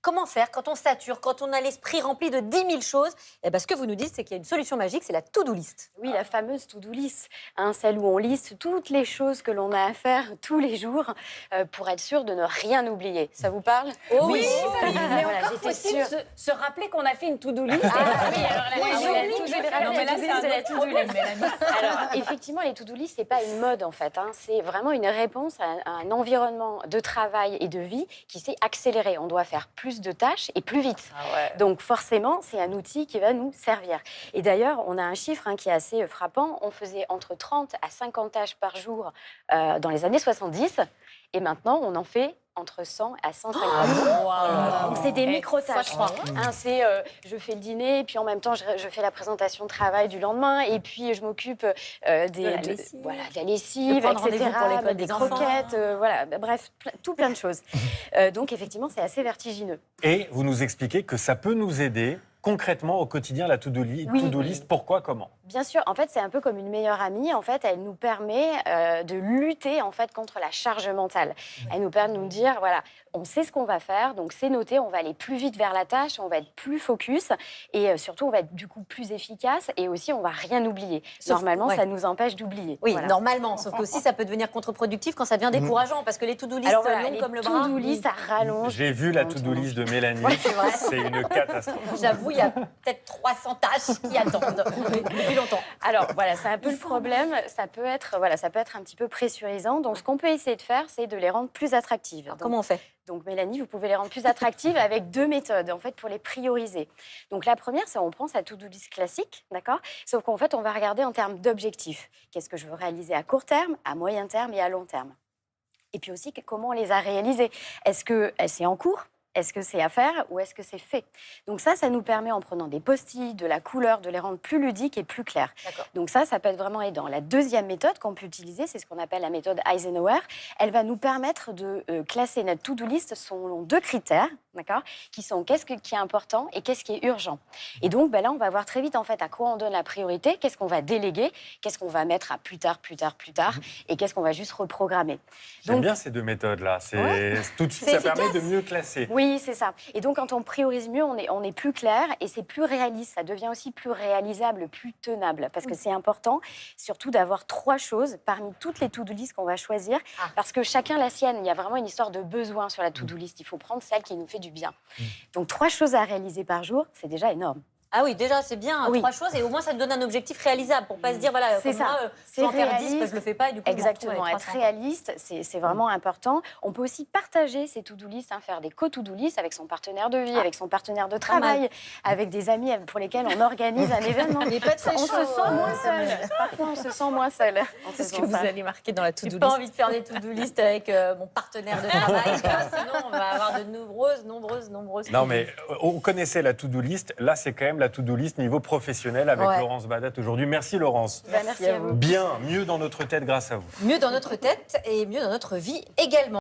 Comment faire quand on sature, quand on a l'esprit rempli de 10 000 choses? Eh ben, ce que vous nous dites, c'est qu'il y a une solution magique, c'est la to-do list. Oui, la fameuse to-do list, celle où on liste toutes les choses que l'on a à faire tous les jours pour être sûr de ne rien oublier. Ça vous parle? Oh Oui, mais Voilà, encore j'étais faut-il sûre. se rappeler qu'on a fait une to-do list. Oui, alors la j'oublie, to-do list, non, mais là, c'est un de la autre to-do problème, list. Mélanie. Alors, effectivement, les to-do list, c'est pas une mode, en fait. C'est vraiment une réponse à un environnement de travail et de vie qui s'est accéléré. On doit faire plus de tâches et plus vite. Donc, forcément, c'est un outil qui va nous servir. Et d'ailleurs, on a un chiffre qui est assez frappant. On faisait entre 30 à 50 tâches par jour dans les années 70. Et maintenant, on en fait entre 100 à 150. Donc, c'est des micro-tâches. C'est je fais le dîner, et puis en même temps, je fais la présentation de travail du lendemain, et puis je m'occupe de la lessive, De prendre etc., rendez-vous pour l'école des des enfants. croquettes, voilà, bref, plein de choses. Donc, effectivement, c'est assez vertigineux. Et vous nous expliquez que ça peut nous aider concrètement au quotidien, la to-do list. Pourquoi, comment? Bien sûr, en fait, c'est un peu comme une meilleure amie. En fait, elle nous permet de lutter en fait contre la charge mentale. Elle nous permet de nous dire, voilà, on sait ce qu'on va faire, donc c'est noté, on va aller plus vite vers la tâche, on va être plus focus et surtout, on va être du coup plus efficace et aussi, on va rien oublier. Normalement, ça nous empêche d'oublier. Oui, Voilà. normalement, sauf qu'aussi, ça peut devenir contre-productif quand ça devient décourageant, parce que les to-do list Alors voilà, longs les comme le bras. to-do list, ça rallonge. J'ai vu la to-do list de Mélanie. c'est vrai. C'est une catastrophe. J'avoue, il y a peut-être 300 tâches qui attendent depuis longtemps. Alors voilà, c'est un peu le problème. Ça peut être un petit peu pressurisant. Donc ce qu'on peut essayer de faire, c'est de les rendre plus attractives. Alors, comment on fait? Donc Mélanie, vous pouvez les rendre plus attractives avec 2 méthodes en fait pour les prioriser. Donc la première, c'est on prend sa to-do list classique, d'accord? Sauf qu'en fait, on va regarder en termes d'objectifs. Qu'est-ce que je veux réaliser à court terme, à moyen terme et à long terme? Et puis aussi, comment on les a réalisés? Est-ce que c'est en cours? Est-ce que c'est à faire ou est-ce que c'est fait? Donc ça nous permet, en prenant des post-it, de la couleur, de les rendre plus ludiques et plus clairs. Donc ça peut être vraiment aidant. La deuxième méthode qu'on peut utiliser, c'est ce qu'on appelle la méthode Eisenhower. Elle va nous permettre de classer notre to-do list selon 2 critères, d'accord, qui sont qu'est-ce qui est important et qu'est-ce qui est urgent. Et donc là, on va voir très vite en fait à quoi on donne la priorité, qu'est-ce qu'on va déléguer, qu'est-ce qu'on va mettre à plus tard, et qu'est-ce qu'on va juste reprogrammer. J'aime bien ces 2 méthodes-là. Tout de suite, ça permet de mieux classer. Oui, c'est ça. Et donc, quand on priorise mieux, on est plus clair et c'est plus réaliste. Ça devient aussi plus réalisable, plus tenable. Parce que c'est important, surtout, d'avoir 3 choses parmi toutes les to-do list qu'on va choisir. Parce que chacun la sienne. Il y a vraiment une histoire de besoin sur la to-do list. Il faut prendre celle qui nous fait du bien. Donc, 3 choses à réaliser par jour, c'est déjà énorme. Ah oui, déjà, c'est bien, 3 choses, et au moins, ça te donne un objectif réalisable pour pas se dire, voilà, C'est comme ça. moi, je vais en faire 10, je le fais pas, et du coup, Exactement, être réaliste, c'est vraiment important. On peut aussi partager ses to-do list, faire des co-to-do list avec son partenaire de vie, avec son partenaire de travail, avec des amis pour lesquels on organise un événement. Mais pas très on chaud, se sent moins seul. Parfois, on se sent moins seul. C'est ce que vous allez marquer dans la to-do list. J'ai list. pas envie de faire des to-do list avec mon partenaire de travail, sinon on va avoir de nombreuses. Non, mais on connaissait la to-do list. Là, c'est quand même la to-do list niveau professionnel avec Laurence Badat aujourd'hui. Merci, Laurence. Merci à vous. Bien, mieux dans notre tête grâce à vous. Mieux dans notre tête et mieux dans notre vie également.